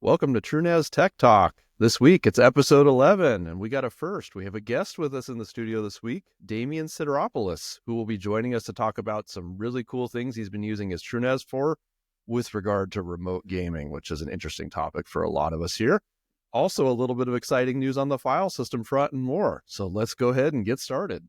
Welcome to TrueNAS Tech Talk. This week, it's episode 11, and we got a first. We have a guest with us in the studio this week, Damian Szidiropulosz, who will be joining us to talk about some really cool things he's been using his TrueNAS for with regard to remote gaming, which is an interesting topic for a lot of us here. Also, a little bit of exciting news on the file system front and more. So let's go ahead and get started.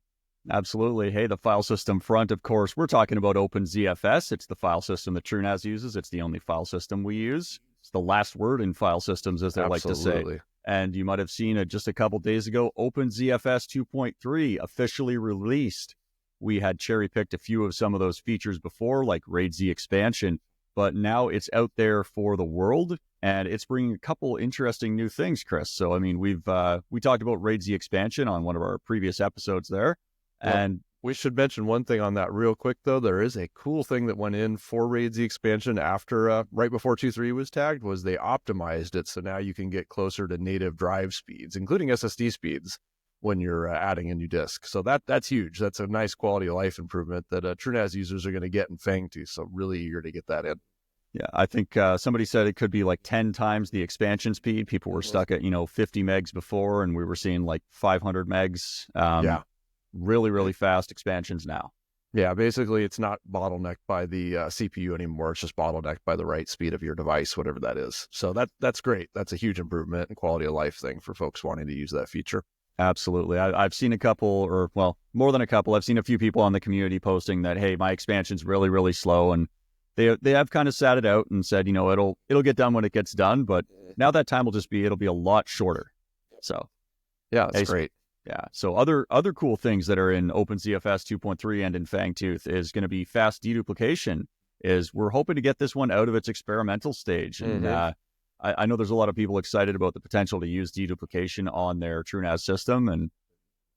Absolutely. Hey, the file system front, of course, we're talking about OpenZFS. It's the file system that TrueNAS uses. It's the only file system we use. It's the last word in file systems, as they like to say. And you might have seen it just a couple days ago, OpenZFS 2.3 officially released. We had cherry-picked a few of some of those features before, like RAIDZ Expansion, but now it's out there for the world, and it's bringing a couple interesting new things, Chris. So, I mean, we talked about RAIDZ Expansion on one of our previous episodes there. And we should mention one thing on that real quick, though. There is a cool thing that went in for RAIDZ Expansion after, right before 2.3 was tagged, was they optimized it. So now you can get closer to native drive speeds, including SSD speeds, when you're adding a new disk. So that's huge. That's a nice quality of life improvement that TrueNAS users are going to get in FangTooth. So really eager to get that in. Yeah, I think somebody said it could be like 10 times the expansion speed. People were stuck at, 50 megs before, and we were seeing like 500 megs. Really, really fast expansions now. Yeah, basically it's not bottlenecked by the CPU anymore. It's just bottlenecked by the right speed of your device, whatever that is. So that's great. That's a huge improvement and quality of life thing for folks wanting to use that feature. Absolutely. I've seen a couple, or well, more than a couple. I've seen a few people on the community posting that, hey, my expansion's really, really slow. And they have kind of sat it out and said, it'll get done when it gets done. But now that time it'll be a lot shorter. So yeah, that's great. Yeah. So other cool things that are in OpenZFS 2.3 and in FangTooth is going to be fast deduplication. We're hoping to get this one out of its experimental stage. And I know there's a lot of people excited about the potential to use deduplication on their TrueNAS system. And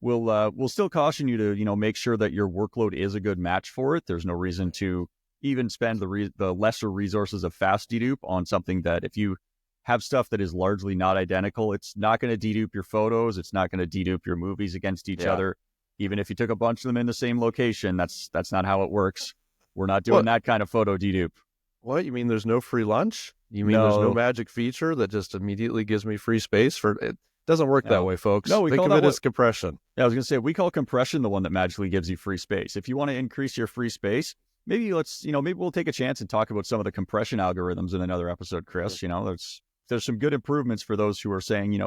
we'll still caution you to, make sure that your workload is a good match for it. There's no reason to even spend the lesser resources of fast dedupe on something that if you have stuff that is largely not identical, it's not going to dedupe your photos. It's not going to dedupe your movies against each other. Even if you took a bunch of them in the same location, that's not how it works. We're not doing that kind of photo dedupe. What? You mean there's no free lunch? You mean there's no magic feature that just immediately gives me free space for it? Doesn't work that way, folks. No, think of it as compression. Yeah, I was going to say, we call compression the one that magically gives you free space. If you want to increase your free space, maybe maybe we'll take a chance and talk about some of the compression algorithms in another episode, Chris. There's some good improvements for those who are saying,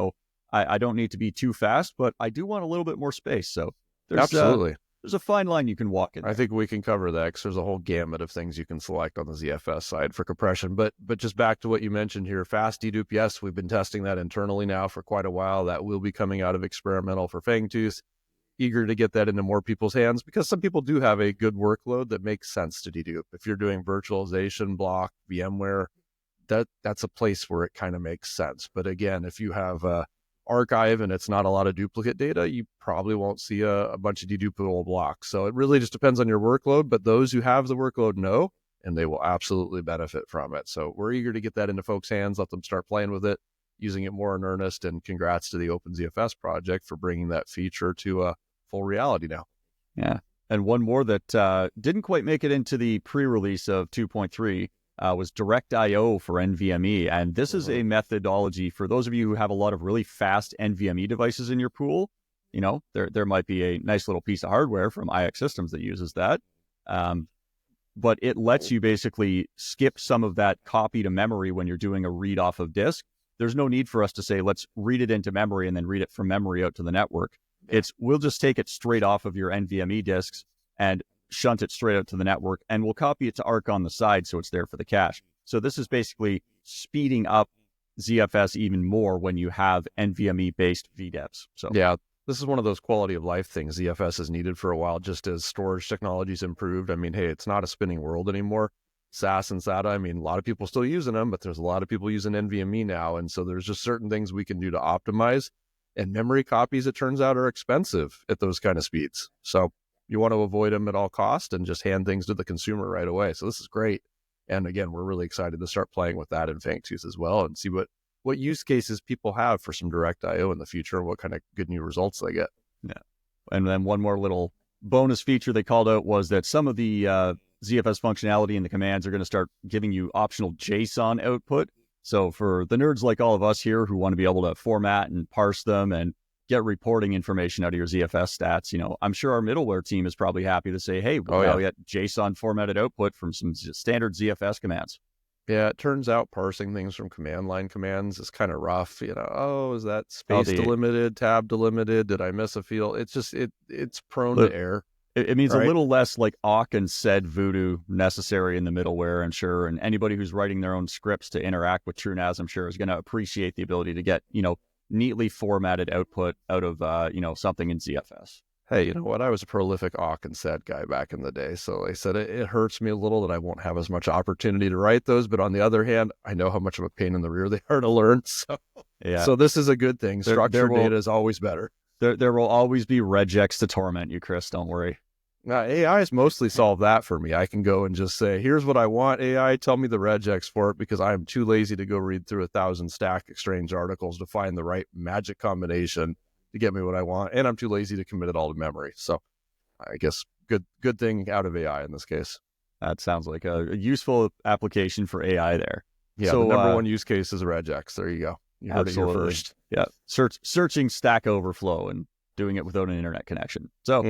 I don't need to be too fast, but I do want a little bit more space. So Absolutely. There's a fine line you can walk in there. I think we can cover that because there's a whole gamut of things you can select on the ZFS side for compression. But just back to what you mentioned here, fast dedupe, yes, we've been testing that internally now for quite a while. That will be coming out of experimental for FangTooth. Eager to get that into more people's hands because some people do have a good workload that makes sense to dedupe. If you're doing virtualization, block, VMware, that's a place where it kind of makes sense. But again, if you have archive and it's not a lot of duplicate data, you probably won't see a bunch of dedupable blocks. So it really just depends on your workload, but those who have the workload know, and they will absolutely benefit from it. So we're eager to get that into folks' hands, let them start playing with it, using it more in earnest, and congrats to the OpenZFS project for bringing that feature to a full reality now. Yeah. And one more that didn't quite make it into the pre-release of 2.3 was direct I/O for NVMe. And this is a methodology for those of you who have a lot of really fast NVMe devices in your pool. There might be a nice little piece of hardware from IX Systems that uses that. But it lets you basically skip some of that copy to memory when you're doing a read off of disk. There's no need for us to say, let's read it into memory and then read it from memory out to the network. We'll just take it straight off of your NVMe disks and shunt it straight out to the network, and we'll copy it to ARC on the side so it's there for the cache. So this is basically speeding up ZFS even more when you have NVMe-based VDEVs. So yeah, this is one of those quality of life things ZFS has needed for a while, just as storage technology's improved. I mean, hey, it's not a spinning world anymore. SAS and SATA, I mean, a lot of people still using them, but there's a lot of people using NVMe now. And so there's just certain things we can do to optimize. And memory copies, it turns out, are expensive at those kind of speeds. So you want to avoid them at all cost and just hand things to the consumer right away. So this is great. And again, we're really excited to start playing with that in FangTooth as well and see what use cases people have for some direct I/O in the future and what kind of good new results they get. Yeah. And then one more little bonus feature they called out was that some of the ZFS functionality in the commands are going to start giving you optional JSON output. So for the nerds like all of us here who want to be able to format and parse them and get reporting information out of your ZFS stats, I'm sure our middleware team is probably happy to say, hey, now we got JSON formatted output from some standard ZFS commands. Yeah, it turns out parsing things from command line commands is kind of rough. Is that space delimited, tab delimited? Did I miss a field? It's just it's prone to error. It means a little less like awk and sed voodoo necessary in the middleware, I'm sure. And anybody who's writing their own scripts to interact with TrueNAS, I'm sure, is going to appreciate the ability to get neatly formatted output out of something in ZFS. Hey, you know what? I was a prolific awk and sed guy back in the day. So like I said, it hurts me a little that I won't have as much opportunity to write those. But on the other hand, I know how much of a pain in the rear they are to learn. So this is a good thing. Structured data is always better. There will always be regex to torment you, Chris. Don't worry. Now, AI has mostly solved that for me. I can go and just say, here's what I want. AI, tell me the regex for it, because I am too lazy to go read through 1,000 Stack Exchange articles to find the right magic combination to get me what I want, and I'm too lazy to commit it all to memory. So I guess good thing out of AI in this case. That sounds like a useful application for AI there. Yeah, so, the number one use case is regex. There you go. You heard it here first. Yeah, searching Stack Overflow and doing it without an internet connection. So,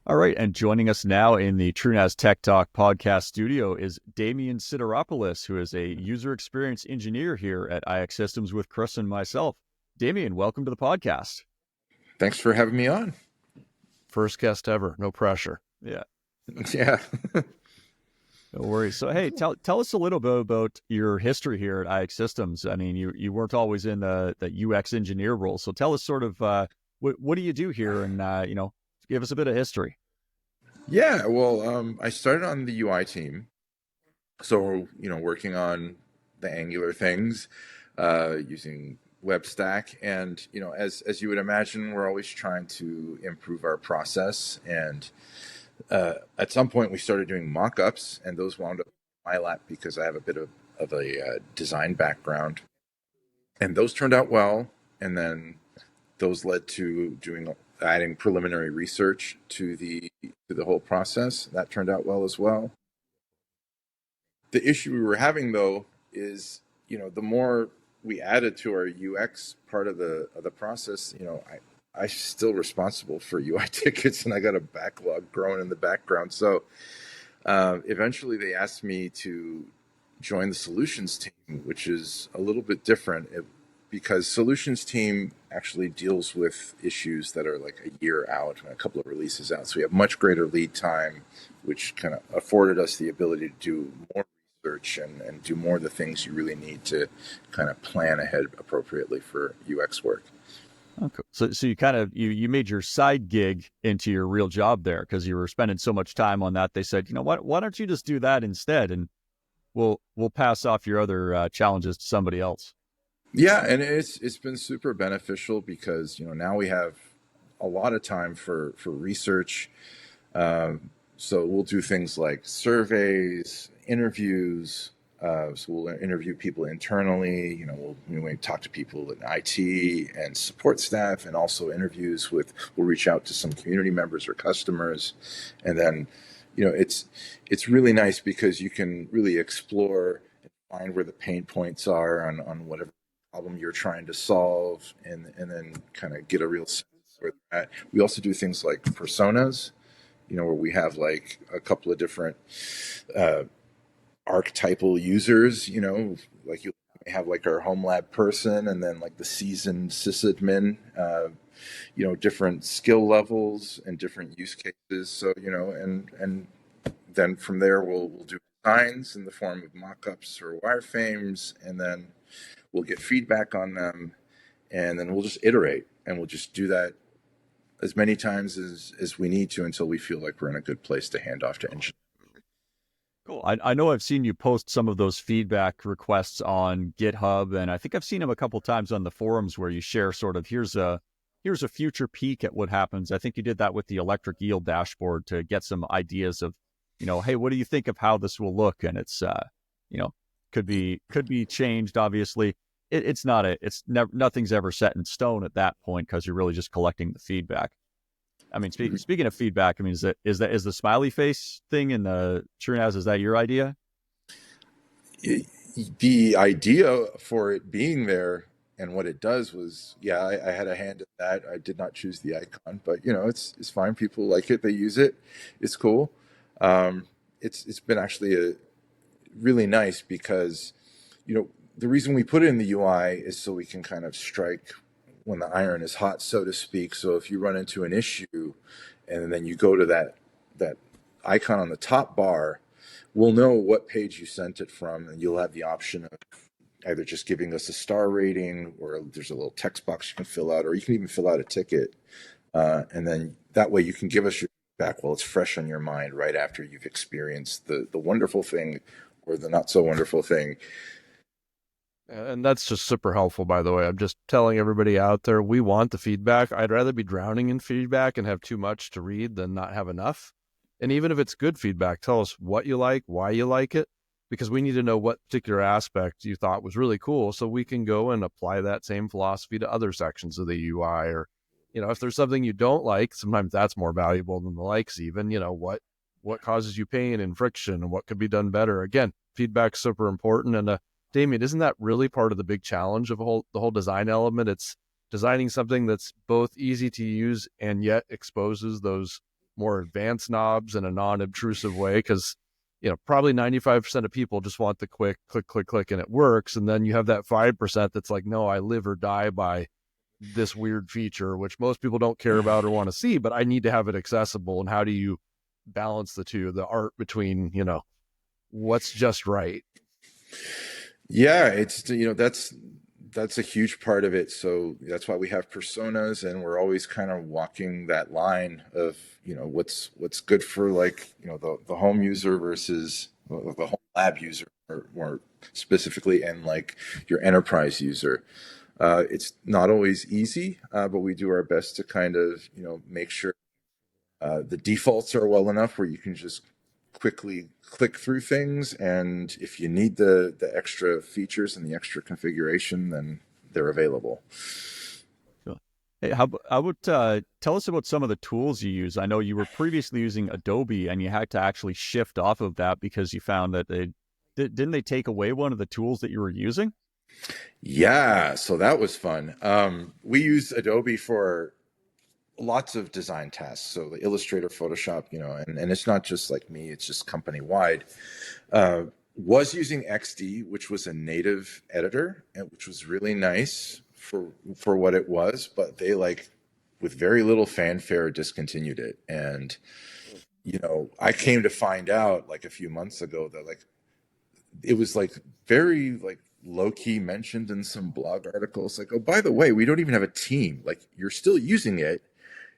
All right, and joining us now in the TrueNAS Tech Talk podcast studio is Damian Szidiropulosz, who is a user experience engineer here at IX Systems with Kris and myself. Damian, welcome to the podcast. Thanks for having me on. First guest ever, no pressure. Yeah. Yeah. No worries. So, hey, tell us a little bit about your history here at IX Systems. I mean, you weren't always in the UX engineer role. So tell us sort of what do you do here, and, give us a bit of history. Yeah, well, I started on the UI team. So, working on the Angular things, using WebStack. And, as you would imagine, we're always trying to improve our process. And at some point we started doing mockups, and those wound up in my lap because I have a bit of a design background. And those turned out well. And then those led to adding preliminary research to the whole process. That turned out well as well. The issue we were having, though, is, the more we added to our UX part of the process, I'm still responsible for UI tickets, and I got a backlog growing in the background. So eventually they asked me to join the solutions team, which is a little bit different because solutions team actually deals with issues that are like a year out, a couple of releases out. So we have much greater lead time, which kind of afforded us the ability to do more research and do more of the things you really need to kind of plan ahead appropriately for UX work. Okay. So you kind of you made your side gig into your real job there because you were spending so much time on that. They said, why don't you just do that instead, and we'll pass off your other challenges to somebody else. Yeah, and it's been super beneficial because now we have a lot of time for research. So we'll do things like surveys, interviews. So we'll interview people internally. We'll talk to people in IT and support staff, and also interviews we'll reach out to some community members or customers, and then it's really nice because you can really explore and find where the pain points are on whatever problem you're trying to solve, and then kind of get a real sense for that. We also do things like personas, where we have like a couple of different archetypal users, like you have like our home lab person, and then like the seasoned sysadmin, different skill levels and different use cases. So, and then from there we'll do designs in the form of mockups or wireframes, and then we'll get feedback on them, and then we'll just iterate, and we'll just do that as many times as we need to until we feel like we're in a good place to hand off to engineers. Cool. I know I've seen you post some of those feedback requests on GitHub, and I think I've seen them a couple of times on the forums where you share sort of here's a future peek at what happens. I think you did that with the electric yield dashboard to get some ideas of, hey, what do you think of how this will look? And it's could be changed. Obviously, nothing's ever set in stone at that point because you're really just collecting the feedback. I mean, speaking of feedback, I mean, is the smiley face thing in the TrueNAS, is that your idea? The idea for it being there and what it does was, yeah, I had a hand in that. I did not choose the icon, but it's fine. People like it. They use it. It's cool. It's been actually a really nice because, the reason we put it in the UI is so we can kind of strike when the iron is hot, so to speak. So if you run into an issue and then you go to that icon on the top bar, we'll know what page you sent it from, and you'll have the option of either just giving us a star rating, or there's a little text box you can fill out, or you can even fill out a ticket. And then that way you can give us your feedback while it's fresh on your mind right after you've experienced the wonderful thing or the not so wonderful thing. And that's just super helpful, by the way. I'm just telling everybody out there, we want the feedback. I'd rather be drowning in feedback and have too much to read than not have enough. And even if it's good feedback, tell us what you like, why you like it, because we need to know what particular aspect you thought was really cool so we can go and apply that same philosophy to other sections of the UI. Or, if there's something you don't like, sometimes that's more valuable than the likes even. What causes you pain and friction and what could be done better. Again, feedback's super important. And Damian, isn't that really part of the big challenge of the whole design element? It's designing something that's both easy to use and yet exposes those more advanced knobs in a non-obtrusive way, because probably 95% of people just want the quick click, click, click, and it works. And then you have that 5% that's like, no, I live or die by this weird feature, which most people don't care about or want to see, but I need to have it accessible. And how do you balance the two, the art between, what's just right? Yeah, it's that's a huge part of it. So that's why we have personas, and we're always kind of walking that line of what's good for the home user versus the home lab user, or more specifically, and like your enterprise user. It's not always easy, but we do our best to kind of make sure the defaults are well enough where you can just quickly click through things, and if you need the extra features and the extra configuration, then they're available. Sure. Hey, how about tell us about some of the tools you use? I know you were previously using Adobe, and you had to actually shift off of that because you found that didn't they take away one of the tools that you were using? Yeah, so that was fun. We use Adobe for lots of design tasks. So the Illustrator, Photoshop, and it's not just like me, it's just company wide. Was using XD, which was a native editor, and which was really nice for what it was, but they with very little fanfare discontinued it. And I came to find out a few months ago that it was very low key mentioned in some blog articles, oh, by the way, we don't even have a team. You're still using it,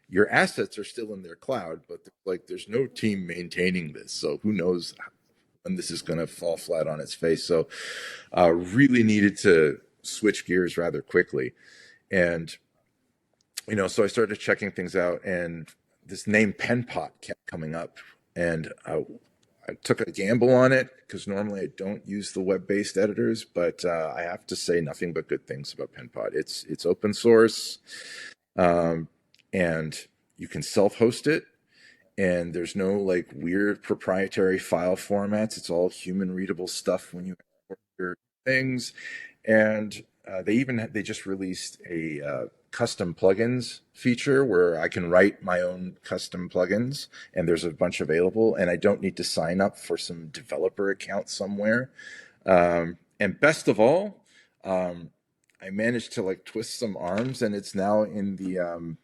your assets are still in their cloud, but there's no team maintaining this. So who knows when this is going to fall flat on its face. So really needed to switch gears rather quickly. And, so I started checking things out, and this name PenPot kept coming up, and I took a gamble on it because normally I don't use the web-based editors, but I have to say nothing but good things about PenPot. It's open source. And you can self-host it, and there's no weird proprietary file formats. It's all human readable stuff when you export your things. And they just released a custom plugins feature where I can write my own custom plugins, and there's a bunch available, and I don't need to sign up for some developer account somewhere. And best of all, I managed to twist some arms, and it's now in the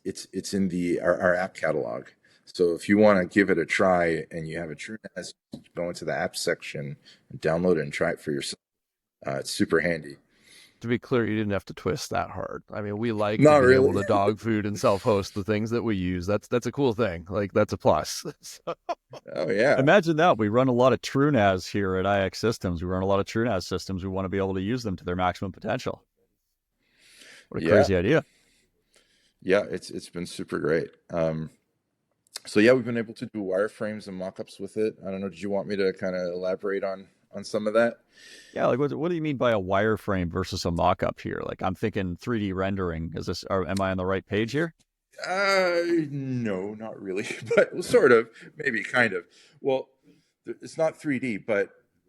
it's in our app catalog. So if you want to give it a try and you have a TrueNAS, go into the app section and download it and try it for yourself. It's super handy. To be clear, you didn't have to twist that hard. I mean, we like Not to be really. able to dog food and self-host the things that we use. That's a cool thing. That's a plus. Oh yeah. Imagine that. We run a lot of TrueNAS here at IX Systems. We run a lot of TrueNAS systems. We want to be able to use them to their maximum potential. What a crazy idea. Yeah, it's been super great. So yeah, we've been able to do wireframes and mockups with it. I don't know, did you want me to kind of elaborate on some of that? Yeah, what do you mean by a wireframe versus a mockup here? I'm thinking 3D rendering. Am I on the right page here? No, not really, but sort of, maybe kind of. Well, it's not 3D, but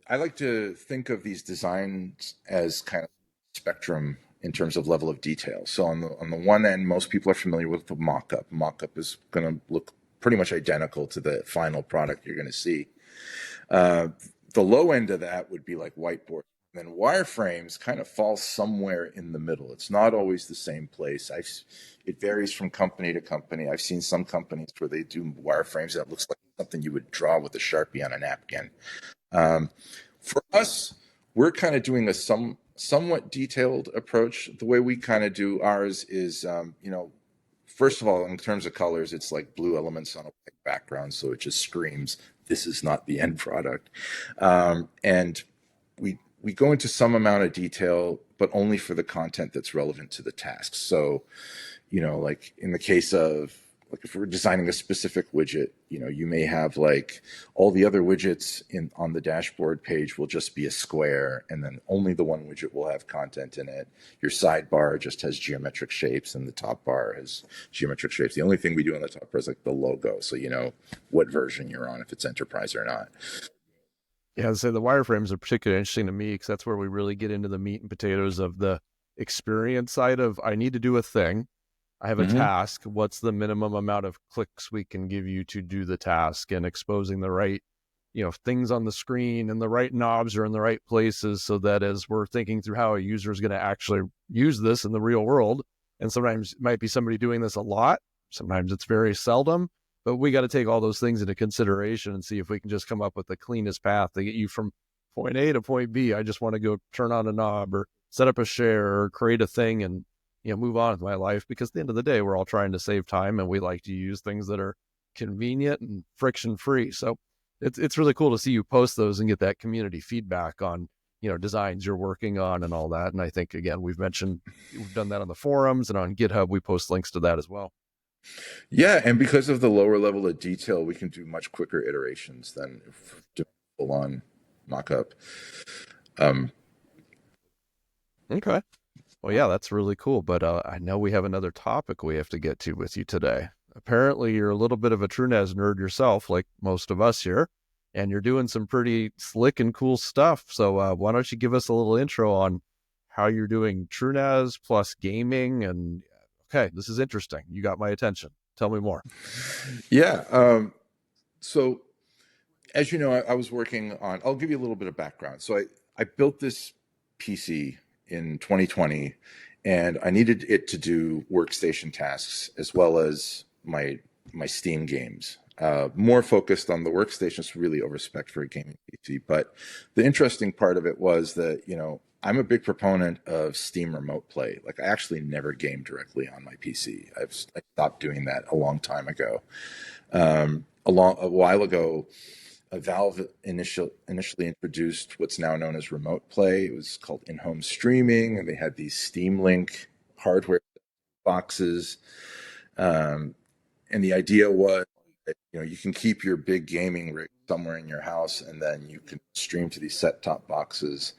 I like to think of these designs as kind of spectrum in terms of level of detail. So on the one end, most people are familiar with the mockup. Mockup is going to look pretty much identical to the final product you're going to see. The low end of that would be like whiteboard. And then wireframes kind of fall somewhere in the middle. It's not always the same place. It varies from company to company. I've seen some companies where they do wireframes that looks like something you would draw with a Sharpie on a napkin. For us, we're kind of doing a somewhat detailed approach. The way we kind of do ours is, first of all, in terms of colors, it's like blue elements on a white background, so it just screams, this is not the end product. And we go into some amount of detail, but only for the content that's relevant to the task. So, like in the case of, like if we're designing a specific widget, you may have like all the other widgets on the dashboard page will just be a square, and then only the one widget will have content in it. Your sidebar just has geometric shapes, and the top bar has geometric shapes. The only thing we do on the top bar is like the logo, so you know what version you're on, if it's enterprise or not. Yeah, so the wireframes are particularly interesting to me because that's where we really get into the meat and potatoes of the experience side of, I need to do a thing. I have a task. What's the minimum amount of clicks we can give you to do the task, and exposing the right, things on the screen and the right knobs are in the right places, so that as we're thinking through how a user is going to actually use this in the real world, and sometimes it might be somebody doing this a lot, sometimes it's very seldom, but we got to take all those things into consideration and see if we can just come up with the cleanest path to get you from point A to point B. I just want to go turn on a knob or set up a share or create a thing and move on with my life, because at the end of the day, we're all trying to save time and we like to use things that are convenient and friction free. So it's really cool to see you post those and get that community feedback on, designs you're working on and all that. And I think, again, we've done that on the forums and on GitHub. We post links to that as well. Yeah, and because of the lower level of detail, we can do much quicker iterations than if we're doing full on mockup. Okay. Well, yeah, that's really cool. But I know we have another topic we have to get to with you today. Apparently, you're a little bit of a TrueNAS nerd yourself, like most of us here, and you're doing some pretty slick and cool stuff. So why don't you give us a little intro on how you're doing TrueNAS plus gaming? And okay, this is interesting. You got my attention. Tell me more. Yeah. So as you know, I was working on, I'll give you a little bit of background. So I built this PC in 2020, and I needed it to do workstation tasks as well as my Steam games. More focused on the workstations, really over spec for a gaming PC. But the interesting part of it was that, I'm a big proponent of Steam Remote Play. Like, I actually never game directly on my PC. I stopped doing that a long time ago. A while ago, Valve initially introduced what's now known as Remote Play. It was called in-home streaming, and they had these Steam Link hardware boxes. And the idea was that, you can keep your big gaming rig somewhere in your house, and then you can stream to these set-top boxes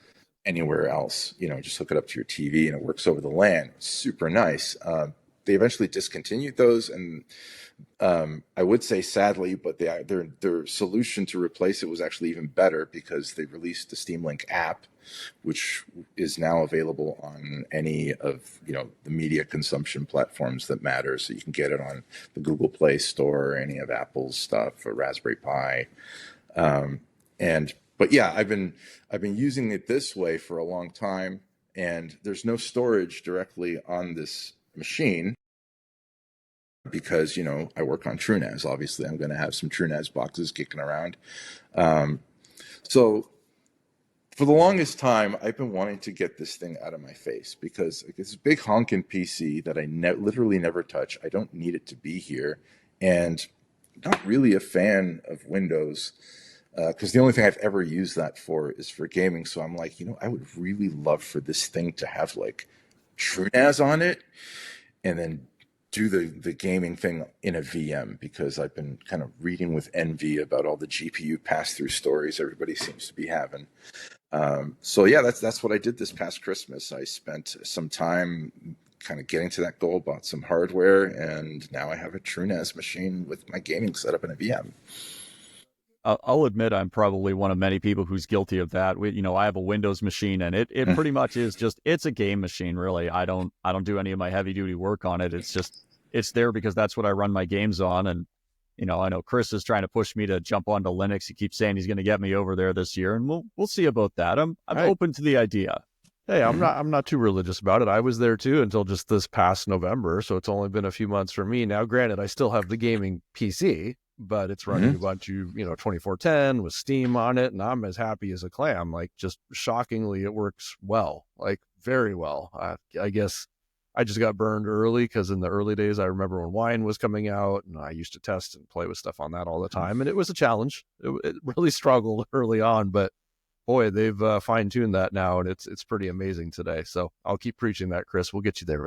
anywhere else. Just hook it up to your TV, and it works over the LAN. It's super nice. They eventually discontinued those, and I would say sadly, but their solution to replace it was actually even better, because they released the Steam Link app, which is now available on any of the media consumption platforms that matter. So you can get it on the Google Play Store or any of Apple's stuff, or Raspberry Pi. But yeah, I've been using it this way for a long time, and there's no storage directly on this machine, because I work on TrueNAS. Obviously, I'm going to have some TrueNAS boxes kicking around. So for the longest time, I've been wanting to get this thing out of my face, because it's a big honking PC that I literally never touch. I don't need it to be here, and I'm not really a fan of Windows, because the only thing I've ever used that for is for gaming. So I'm like, I would really love for this thing to have like TrueNAS on it, and then do the gaming thing in a VM, because I've been kind of reading with envy about all the GPU pass-through stories everybody seems to be having. So yeah, that's what I did this past Christmas. I spent some time kind of getting to that goal, bought some hardware, and now I have a TrueNAS machine with my gaming setup in a VM. I'll admit I'm probably one of many people who's guilty of that. I have a Windows machine, and it pretty much is it's a game machine, really. I don't do any of my heavy duty work on it. It's there because that's what I run my games on. And I know Chris is trying to push me to jump onto Linux. He keeps saying he's going to get me over there this year, and we'll see about that. I'm open to the idea. Hey, I'm not too religious about it. I was there too until just this past November, so it's only been a few months for me. Now, granted, I still have the gaming PC, but it's running a bunch of 2410 with Steam on it, and I'm as happy as a clam. Like, just shockingly, it works well, like very well. I guess I just got burned early because in the early days, I remember when Wine was coming out, and I used to test and play with stuff on that all the time, and it was a challenge. It really struggled early on, but boy, they've fine-tuned that now, and it's pretty amazing today. So I'll keep preaching that, Chris. We'll get you there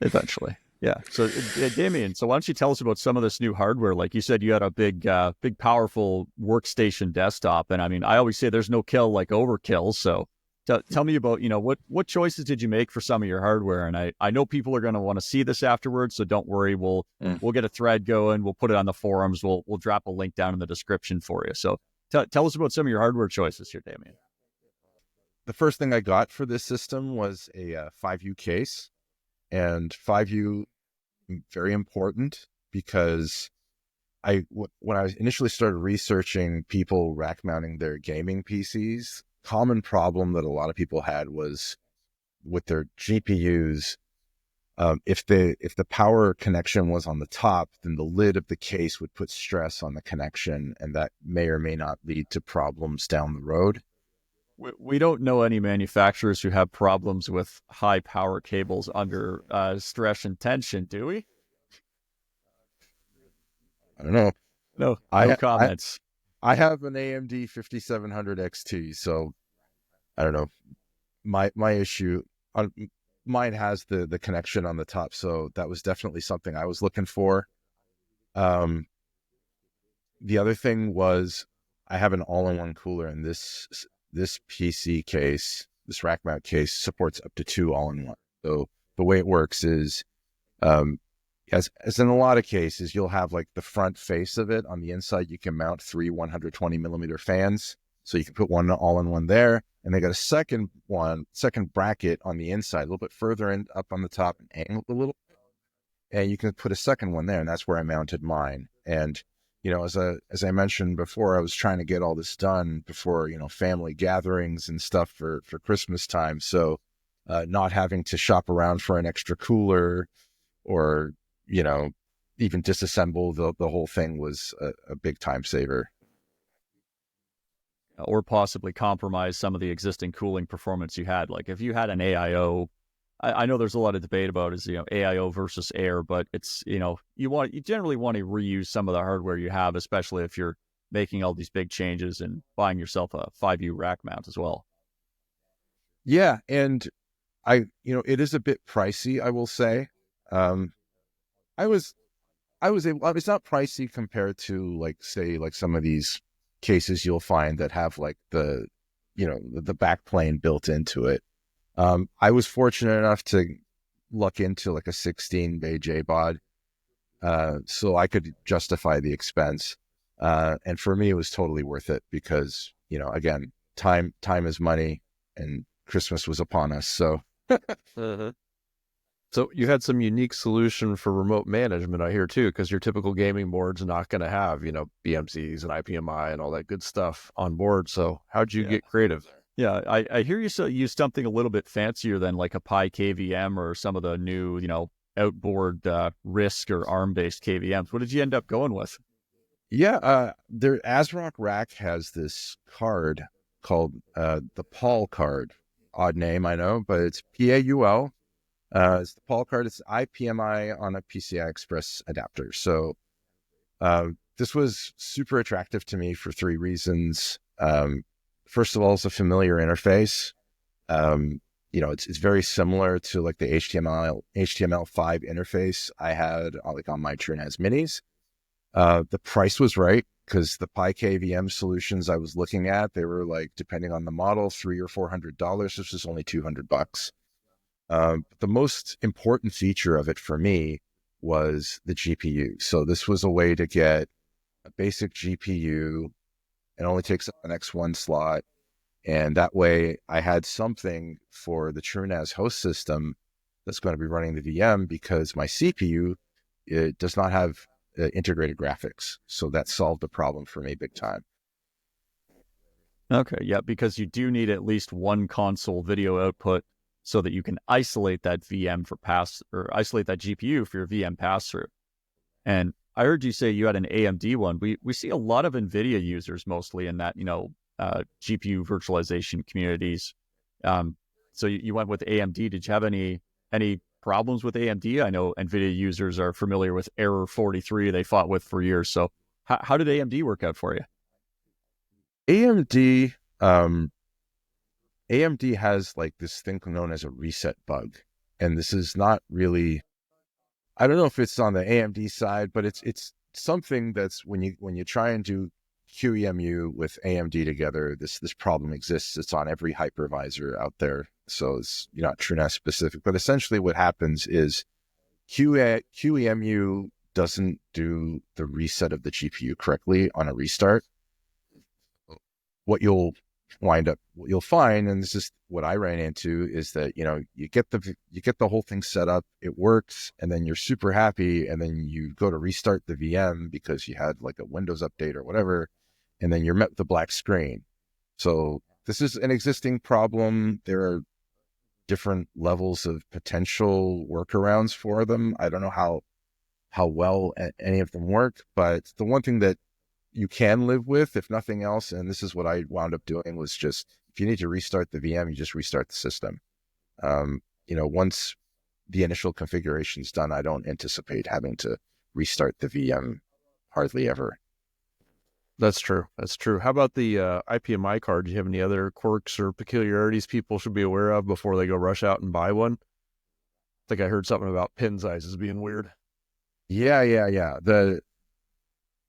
eventually. Yeah. So, Damian, so why don't you tell us about some of this new hardware? Like you said, you had a big, powerful workstation desktop. And I mean, I always say there's no kill like overkill. So tell me about, what choices did you make for some of your hardware? And I know people are going to want to see this afterwards, so don't worry. We'll get a thread going. We'll put it on the forums. We'll drop a link down in the description for you. So tell us about some of your hardware choices here, Damian. The first thing I got for this system was a 5U case, and 5U, very important because when I initially started researching people rack mounting their gaming PCs, common problem that a lot of people had was with their GPUs. If the power connection was on the top, then the lid of the case would put stress on the connection, and that may or may not lead to problems down the road. We don't know any manufacturers who have problems with high power cables under stress and tension, do we? I don't know. No comments. I have an AMD 5700 XT, so I don't know. My issue, mine has the connection on the top, so that was definitely something I was looking for. The other thing was I have an all-in-one cooler, and this PC case, this rack mount case, supports up to 2 all-in-one. So the way it works is, as in a lot of cases, you'll have like the front face of it. On the inside, you can mount 3 120 millimeter fans. So you can put one all-in-one there, and they got a second bracket on the inside, a little bit further in, up on the top and angled a little. And you can put a second one there, and that's where I mounted mine. And as I mentioned before, I was trying to get all this done before, family gatherings and stuff for Christmas time. So not having to shop around for an extra cooler or, even disassemble the whole thing was a big time saver. Or possibly compromise some of the existing cooling performance you had. Like if you had an AIO, I know there's a lot of debate about AIO versus air, but it's, you generally want to reuse some of the hardware you have, especially if you're making all these big changes and buying yourself a 5U rack mount as well. Yeah. And it is a bit pricey, I will say. It's not pricey compared to some of these cases you'll find that have like the back plane built into it. I was fortunate enough to luck into like a 16 bay JBOD, so I could justify the expense. And for me, it was totally worth it because, again, time is money, and Christmas was upon us. So, So you had some unique solution for remote management, I hear too, because your typical gaming board's not going to have, BMCs and IPMI and all that good stuff on board. So how'd you get creative there? Yeah, I hear you use something a little bit fancier than like a Pi KVM or some of the new, outboard RISC or ARM-based KVMs. What did you end up going with? Yeah, ASRockRack has this card called the Paul card. Odd name, I know, but it's PAUL. It's the Paul card. It's IPMI on a PCI Express adapter. So this was super attractive to me for 3 reasons. First of all, it's a familiar interface. It's very similar to like the HTML5 interface I had on my TrueNAS minis. The price was right because the Pi KVM solutions I was looking at, they were like, depending on the model, $300 or $400. This was only $200. The most important feature of it for me was the GPU. So this was a way to get a basic GPU It only takes up an X1 slot. And that way I had something for the TrueNAS host system that's going to be running the VM, because my CPU, it does not have integrated graphics. So that solved the problem for me big time. Okay, yeah, because you do need at least one console video output so that you can isolate that VM for isolate that GPU for your VM pass-through. And I heard you say you had an AMD one. We see a lot of NVIDIA users mostly in that, GPU virtualization communities. So you went with AMD. Did you have any problems with AMD? I know NVIDIA users are familiar with Error 43 they fought with for years. So how did AMD work out for you? AMD has like this thing known as a reset bug. And this is not really, I don't know if it's on the AMD side, but it's something that's when you try and do QEMU with AMD together, this problem exists. It's on every hypervisor out there. So it's not TrueNAS specific, but essentially what happens is QEMU doesn't do the reset of the GPU correctly on a restart. What you'll find, and this is what I ran into, is that you get the whole thing set up, it works, and then you're super happy, and then you go to restart the VM because you had like a Windows update or whatever, and then you're met with a black screen. So this is an existing problem. There are different levels of potential workarounds for them. I don't know how well any of them work, but the one thing that you can live with, if nothing else, and this is what I wound up doing, was just, if you need to restart the VM, you just restart the system. Once the initial configuration is done, I don't anticipate having to restart the VM hardly ever. That's true. How about the IPMI card? Do you have any other quirks or peculiarities people should be aware of before they go rush out and buy one? I think I heard something about pin sizes being weird. Yeah.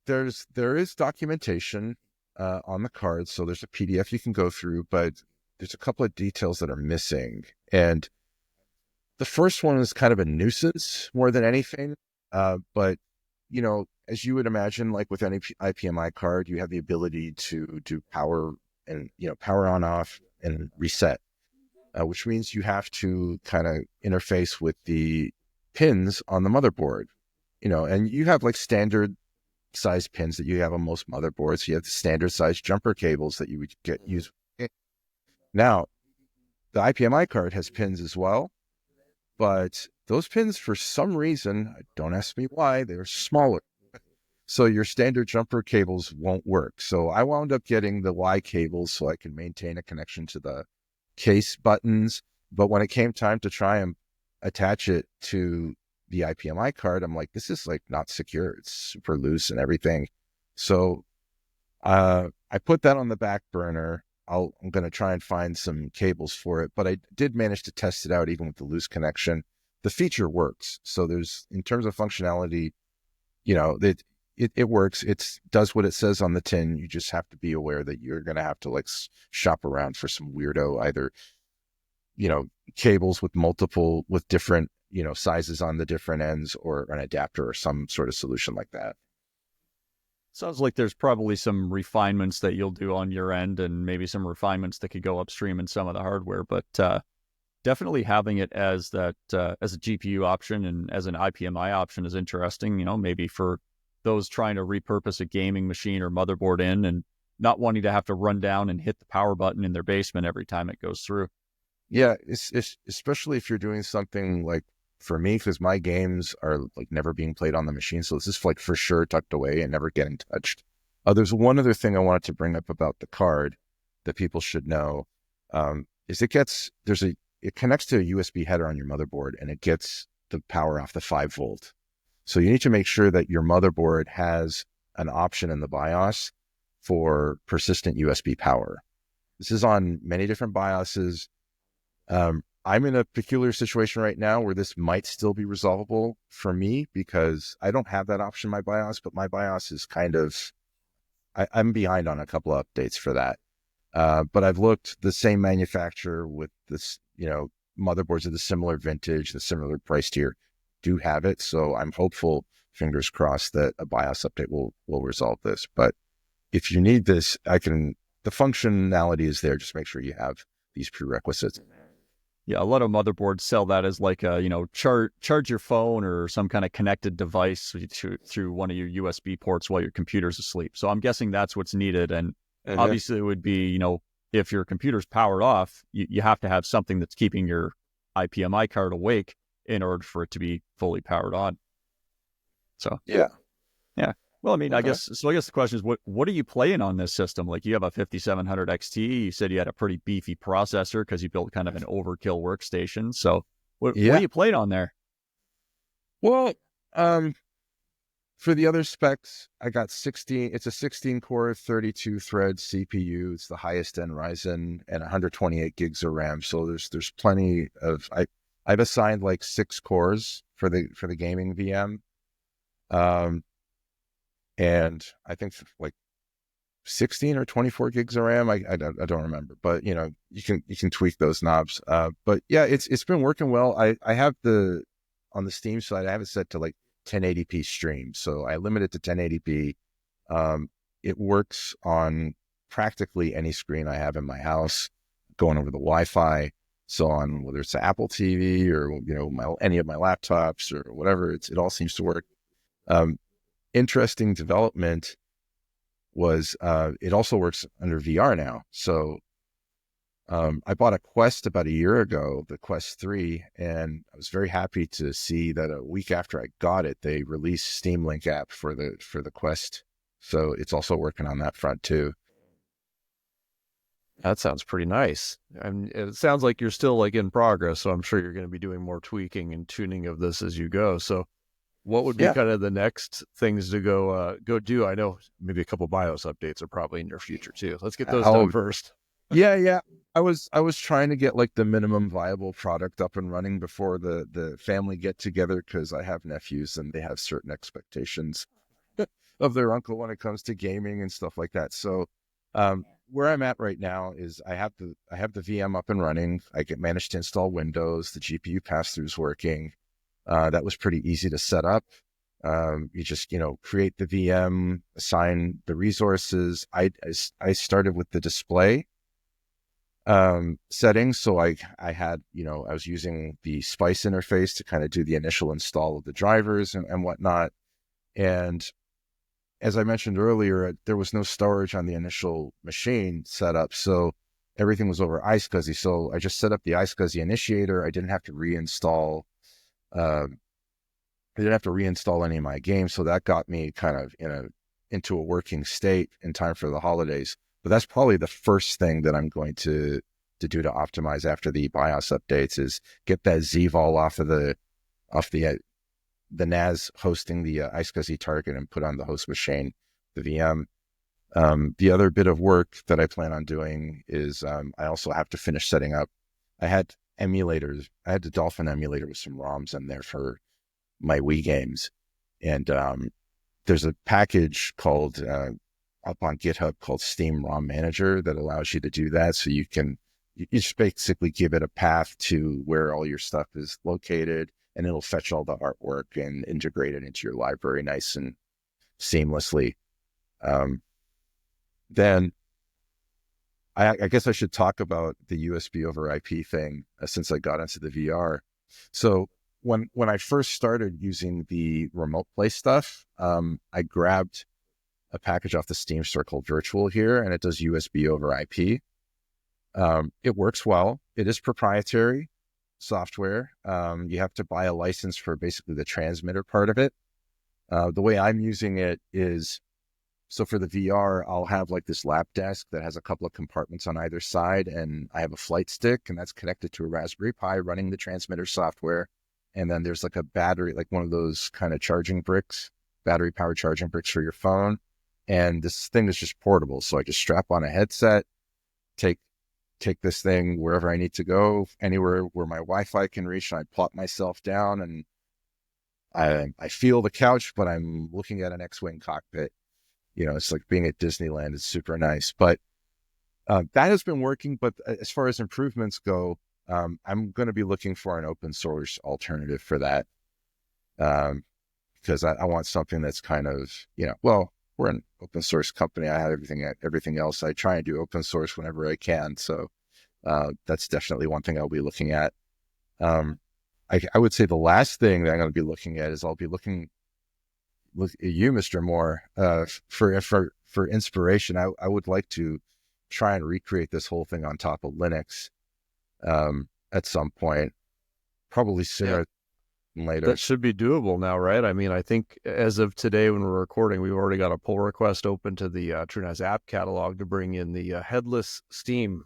There is documentation on the card, so there's a PDF you can go through, but there's a couple of details that are missing. And the first one is kind of a nuisance more than anything, but as you would imagine, like with any IPMI card, you have the ability to do power and power on, off, and reset, which means you have to kind of interface with the pins on the motherboard, and you have like standard size pins that you have on most motherboards. You have the standard size jumper cables that you would use. Now, the IPMI card has pins as well, but those pins, for some reason, don't ask me why, they're smaller. So your standard jumper cables won't work. So I wound up getting the Y cables so I can maintain a connection to the case buttons. But when it came time to try and attach it to the IPMI card, I'm like, this is like not secure. It's super loose and everything. So I put that on the back burner. I'm going to try and find some cables for it, but I did manage to test it out even with the loose connection. The feature works. So in terms of functionality, it works. It does what it says on the tin. You just have to be aware that you're going to have to like shop around for some weirdo, either, cables with different, sizes on the different ends, or an adapter or some sort of solution like that. Sounds like there's probably some refinements that you'll do on your end, and maybe some refinements that could go upstream in some of the hardware, but definitely having it as a GPU option and as an IPMI option is interesting, maybe for those trying to repurpose a gaming machine or motherboard in and not wanting to have to run down and hit the power button in their basement every time it goes through. Yeah, it's especially if you're doing something like, for me, because my games are like never being played on the machine, so this is like for sure tucked away and never getting touched. There's one other thing I wanted to bring up about the card that people should know, is it connects to a USB header on your motherboard, and it gets the power off the 5-volt. So you need to make sure that your motherboard has an option in the BIOS for persistent USB power. This is on many different BIOSes. I'm in a peculiar situation right now where this might still be resolvable for me, because I don't have that option in my BIOS, but my BIOS is kind of, I'm behind on a couple of updates for that. But I've looked, the same manufacturer with this, motherboards of the similar vintage, the similar price tier, do have it. So I'm hopeful, fingers crossed, that a BIOS update will resolve this. But if you need this, the functionality is there. Just make sure you have these prerequisites. Yeah, a lot of motherboards sell that as like a, charge your phone or some kind of connected device through one of your USB ports while your computer's asleep. So I'm guessing that's what's needed. And obviously it would be, if your computer's powered off, you have to have something that's keeping your IPMI card awake in order for it to be fully powered on. So yeah. Well, I mean, Okay. I guess the question is, what are you playing on this system? Like, you have a 5700 XT. You said you had a pretty beefy processor because you built kind of an overkill workstation. So what are you playing on there? Well, for the other specs, I got 16. It's a 16 core, 32 thread CPU. It's the highest end Ryzen and 128 gigs of RAM. So there's plenty of, I've assigned like 6 cores for the gaming VM. And I think like 16 or 24 gigs of RAM. I don't remember, but you can tweak those knobs. But yeah, it's been working well. I have on the Steam side, I have it set to like 1080p stream. So I limit it to 1080p. It works on practically any screen I have in my house, going over the Wi-Fi. So on whether it's an Apple TV or any of my laptops or whatever, it all seems to work. Interesting development was it also works under VR now. So I bought a Quest about a year ago, the Quest 3, and I was very happy to see that a week after I got it, they released Steam Link app for the Quest. So it's also working on that front too. That sounds pretty nice. And it sounds like you're still like in progress, so I'm sure you're going to be doing more tweaking and tuning of this as you go. So what would be kind of the next things to go do? I know maybe a couple BIOS updates are probably in your future too. Let's get those done first. Yeah. I was trying to get like the minimum viable product up and running before the family get together, because I have nephews and they have certain expectations of their uncle when it comes to gaming and stuff like that. So where I'm at right now is I have the VM up and running. I managed to install Windows. The GPU Passthrough is working. That was pretty easy to set up. You just, create the VM, assign the resources. I started with the display settings. So I had, I was using the Spice interface to kind of do the initial install of the drivers and whatnot. And as I mentioned earlier, there was no storage on the initial machine setup. So everything was over iSCSI. So I just set up the iSCSI initiator. I didn't have to reinstall any of my games, so that got me kind of into a working state in time for the holidays. But that's probably the first thing that I'm going to do to optimize after the BIOS updates is get that ZVol off the NAS hosting the iSCSI target and put on the host machine, the VM. The other bit of work that I plan on doing is I also have to finish setting up. I had emulators. I had the Dolphin emulator with some ROMs in there for my Wii games. And there's a package called up on GitHub called Steam ROM Manager that allows you to do that. So you just basically give it a path to where all your stuff is located, and it'll fetch all the artwork and integrate it into your library nice and seamlessly. Then I guess I should talk about the USB over IP thing since I got into the VR. So when I first started using the remote play stuff, I grabbed a package off the Steam store called Virtual here, and it does USB over IP. It works well. It is proprietary software. You have to buy a license for basically the transmitter part of it. The way I'm using it is, so for the VR, I'll have like this lap desk that has a couple of compartments on either side, and I have a flight stick, and that's connected to a Raspberry Pi running the transmitter software. And then there's like a battery, like one of those kind of charging bricks, battery powered charging bricks for your phone. And this thing is just portable. So I just strap on a headset, take this thing wherever I need to go, anywhere where my Wi-Fi can reach, and I plop myself down, and I feel the couch, but I'm looking at an X-Wing cockpit. It's like being at Disneyland. It's super nice. But that has been working. But as far as improvements go, I'm going to be looking for an open source alternative for that, because I want something that's kind of, we're an open source company. I have everything else. I try and do open source whenever I can. So that's definitely one thing I'll be looking at. I would say the last thing that I'm going to be looking at is I'll be looking at you, Mr. Moore, for inspiration. I would like to try and recreate this whole thing on top of Linux at some point, probably sooner than later. That should be doable now, right? I mean, I think as of today when we're recording, we've already got a pull request open to the TrueNAS app catalog to bring in the headless Steam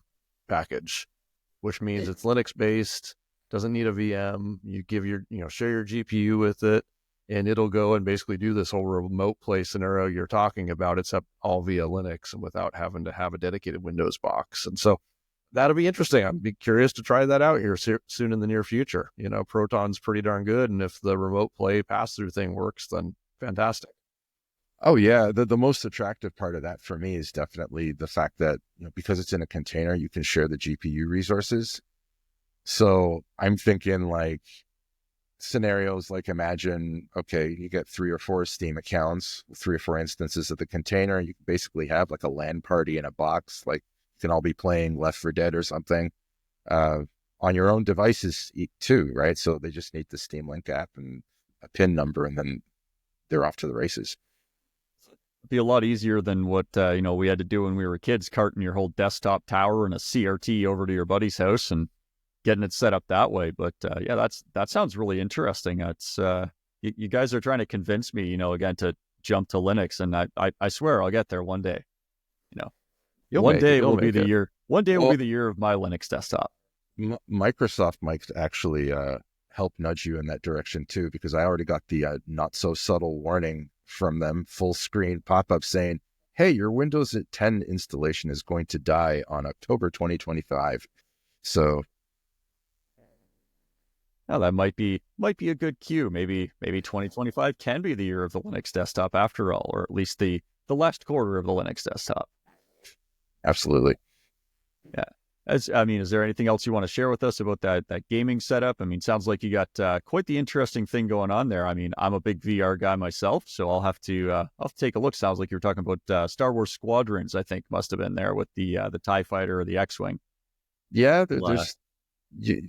package, which means it's Linux based, doesn't need a VM. You give share your GPU with it, and it'll go and basically do this whole remote play scenario you're talking about, except all via Linux and without having to have a dedicated Windows box. And so that'll be interesting. I'd be curious to try that out here soon in the near future. Proton's pretty darn good, and if the remote play pass-through thing works, then fantastic. Oh yeah, the most attractive part of that for me is definitely the fact that because it's in a container, you can share the GPU resources. So I'm thinking like scenarios like, imagine, okay, you get 3 or 4 Steam accounts, 3 or 4 instances of the container. You can basically have like a LAN party in a box. Like you can all be playing Left 4 Dead or something on your own devices too, right? So they just need the Steam Link app and a PIN number, and then they're off to the races. It'd be a lot easier than what we had to do when we were kids, carting your whole desktop tower and a CRT over to your buddy's house and getting it set up that way. But that sounds really interesting. It's you guys are trying to convince me, again, to jump to Linux, and I swear I'll get there one day. One day will be the year. One day will be the year of my Linux desktop. Microsoft might actually help nudge you in that direction too, because I already got the not so subtle warning from them, full screen pop-up saying, hey, your Windows 10 installation is going to die on October 2025. So now that might be a good cue. Maybe 2025 can be the year of the Linux desktop after all, or at least the last quarter of the Linux desktop. Absolutely. Yeah. Is there anything else you want to share with us about that gaming setup? I mean, sounds like you got quite the interesting thing going on there. I mean, I'm a big VR guy myself, so I'll have to take a look. Sounds like you're talking about Star Wars Squadrons, I think must have been there with the TIE Fighter or the X-Wing. Yeah,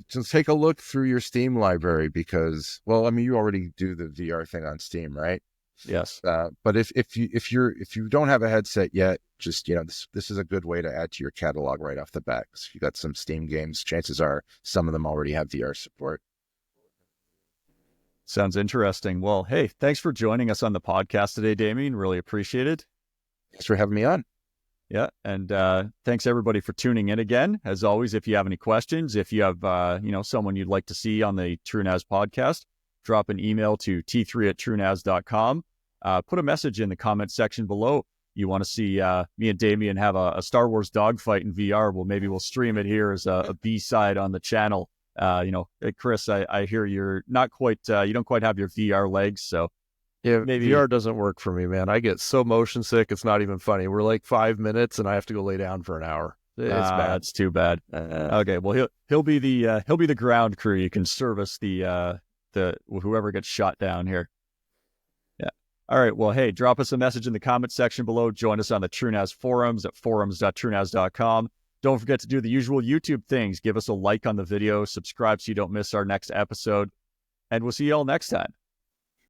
just take a look through your Steam library because, you already do the VR thing on Steam, right? Yes. But if you don't have a headset yet, just this is a good way to add to your catalog right off the bat. So if you got some Steam games, chances are some of them already have VR support. Sounds interesting. Well, hey, thanks for joining us on the podcast today, Damian. Really appreciate it. Thanks for having me on. Yeah, and thanks everybody for tuning in again. As always, if you have any questions, if you have someone you'd like to see on the TrueNAS podcast, drop an email to t3@truenas.com. Put a message in the comment section below. You want to see me and Damian have a Star Wars dogfight in VR? Well, maybe we'll stream it here as a B-side on the channel. Chris, I hear you're not quite, you don't quite have your VR legs, so yeah, maybe VR doesn't work for me, man. I get so motion sick, it's not even funny. We're like 5 minutes, and I have to go lay down for an hour. It's bad. That's too bad. Okay, well he'll be the ground crew. You can service the whoever gets shot down here. Yeah. All right. Well, hey, drop us a message in the comment section below. Join us on the TrueNAS forums at forums.truenas.com. Don't forget to do the usual YouTube things. Give us a like on the video, subscribe so you don't miss our next episode, and we'll see you all next time.